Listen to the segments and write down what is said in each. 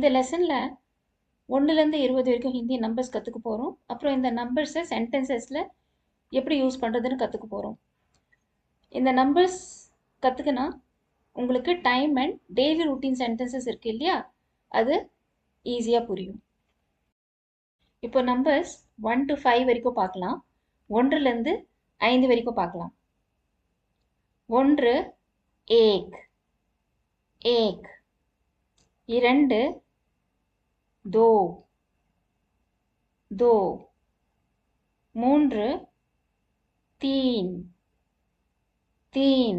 இந்த லெசனில் 1லேருந்து 20 வரைக்கும் ஹிந்தி நம்பர்ஸ் கற்றுக்க போகிறோம். அப்புறம் இந்த நம்பர்ஸை சென்டென்சஸில் எப்படி யூஸ் பண்ணுறதுன்னு கற்றுக்க போகிறோம். இந்த நம்பர்ஸ் கற்றுக்கினா உங்களுக்கு time and daily routine sentences இருக்குது இல்லையா, அது ஈஸியாக புரியும். இப்போ நம்பர்ஸ் 1 to 5 வரைக்கும் பார்க்கலாம். 1லேருந்து 5 வரைக்கும் பார்க்கலாம். 1 ஏக் ஏக், 2 दो दो, 3 तीन तीन,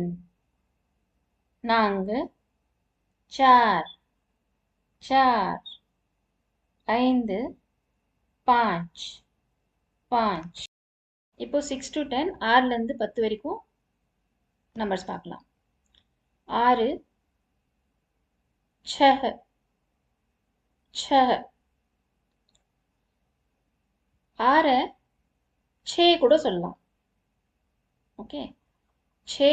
4 चार चार, 5 पाँच पाँच. இப்போ 6 to 10, 6லேருந்து 10 வரைக்கும் நம்பர்ஸ் பார்க்கலாம். 6 छह छह, 6 छः கூட சொல்லலாம். ஓகே, 6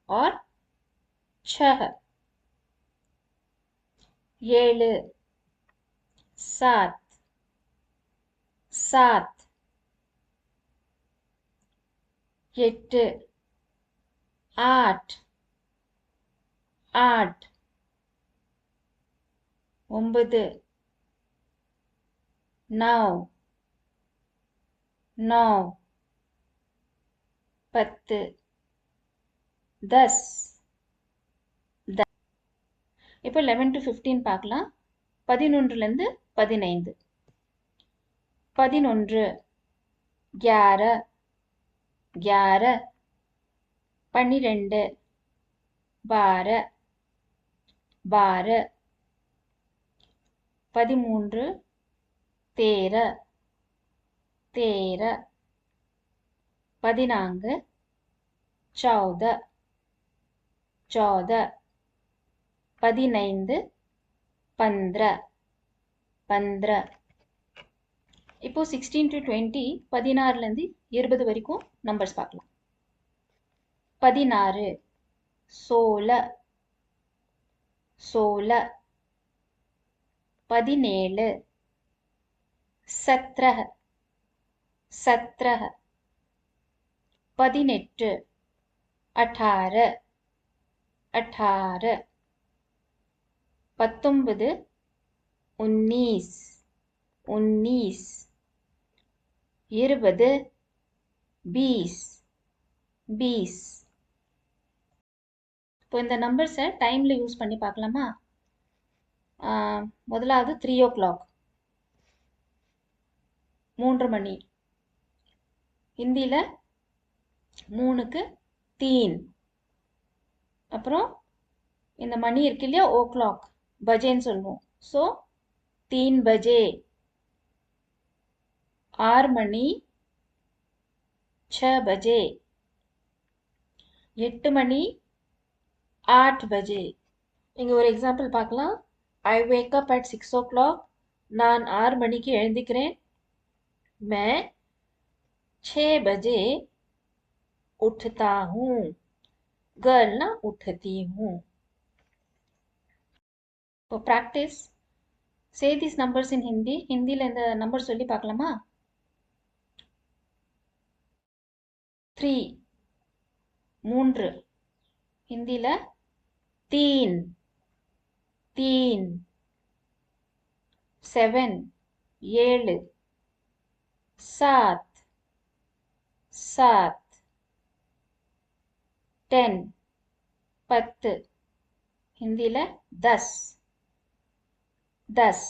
और 6. 7 सात सात, 8 आठ आठ, 9 नौ नौ, 10 10 10. இப்போ 11 to 15 பார்க்கலாம். 11லேருந்து 15. 11 11 11, 12 12 12, 13 13 13, 14 14 14, 15 15 15. இப்போ 16 to 20, 16லேருந்து 20 வரைக்கும் நம்பர்ஸ் பார்க்கலாம். 16 16 16, 17 17 17, 18 18 18, 19 19 19, 20 20 20. இப்போ இந்த நம்பர்ஸை டைமில் யூஸ் பண்ணி பார்க்கலாமா? முதலாவது 3 o'clock 3 மணி. ஹிந்தியில் 3க்கு 3. அப்புறம் இந்த மணி இருக்கு இல்லையா, ஓ கிளாக் பஜேன்னு சொல்லுவோம். ஸோ 3 பஜே. 6 மணி 6 பஜே. 8 மணி 8 பஜே. இங்கே ஒரு எக்ஸாம்பிள் பார்க்கலாம். ஐ வேக் அப் அட் 6 o'clock. நான் 6 மணிக்கு எழுந்திக்கிறேன். मैं 6 बजे उठता हूँ. गर्ल उठती हूँ. तो practice. Say these numbers in Hindi. ஹிந்தியில் இந்த நம்பர் சொல்லி பார்க்கலாமா? 3 3, ஹிந்தியில் 3 3, 7 7, 7 7, 10 10, ஹிந்தியில் 10 10,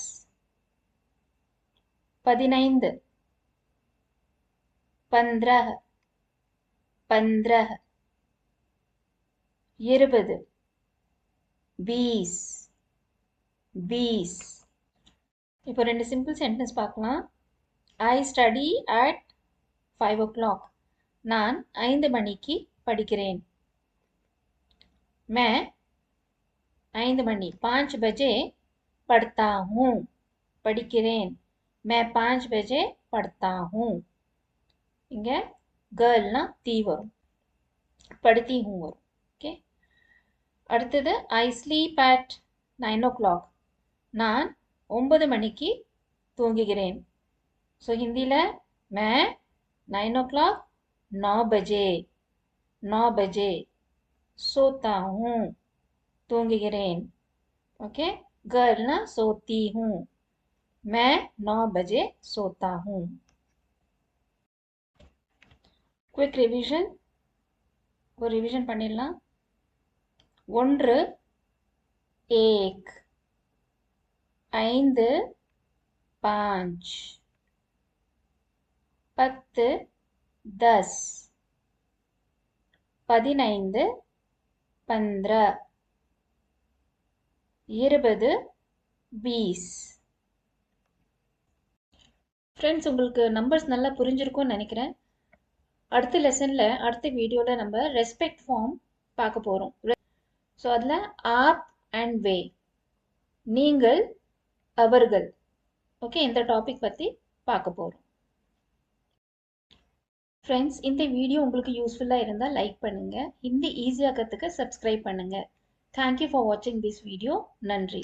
15 15 15, 20 20 20. இப்போ 2 சிம்பிள் சென்டென்ஸ் பார்க்கலாம். ஐ ஸ்டடி அட் 5 o'clock. நான் 5 மணிக்கு படிக்கிறேன். मैं 5 மணி 5 बजे पढ़ता हूँ. படிக்கிறேன். मैं 5 बजे पढ़ता हूँ. இங்கே கேர்ள்னா தீ வரும், படுத்தி ஹூ வரும். ஓகே, அடுத்தது ஐ ஸ்லீப் அட் 9 o'clock. நான் 9 மணிக்கு தூங்குகிறேன். ஸோ ஹிந்தியில் मैं 9 o'clock 9 बजे 9 बजे सोता हूँ தூங்குகிறேன். ओके गर्ल ना सोती हूँ मैं 9 बजे सोता हूँ. क्विक रिवीजन ஒரு ரிவிஷன் பண்ணிடலாம். 1 एक 5 5 10 10 15 15 20 20. ஃப்ரெண்ட்ஸ், உங்களுக்கு நம்பர்ஸ் நல்லா புரிஞ்சிருக்கும்னு நினைக்கிறேன். அடுத்த லெசனில் அடுத்த வீடியோவில் நம்ம ரெஸ்பெக்ட் ஃபார்ம் பார்க்க போகிறோம். ஸோ அதில் ஆப் அண்ட் வே, நீங்கள் அவர்கள், ஓகே, இந்த டாபிக் பற்றி பார்க்க போகிறோம். ஃப்ரெண்ட்ஸ், இந்த வீடியோ உங்களுக்கு யூஸ்ஃபுல்லாக இருந்தால் லைக் பண்ணுங்கள். ஹிந்தி ஈஸியாக கற்றுக்க சப்ஸ்கிரைப் பண்ணுங்கள். தேங்க்யூ ஃபார் வாட்சிங் திஸ் வீடியோ. நன்றி.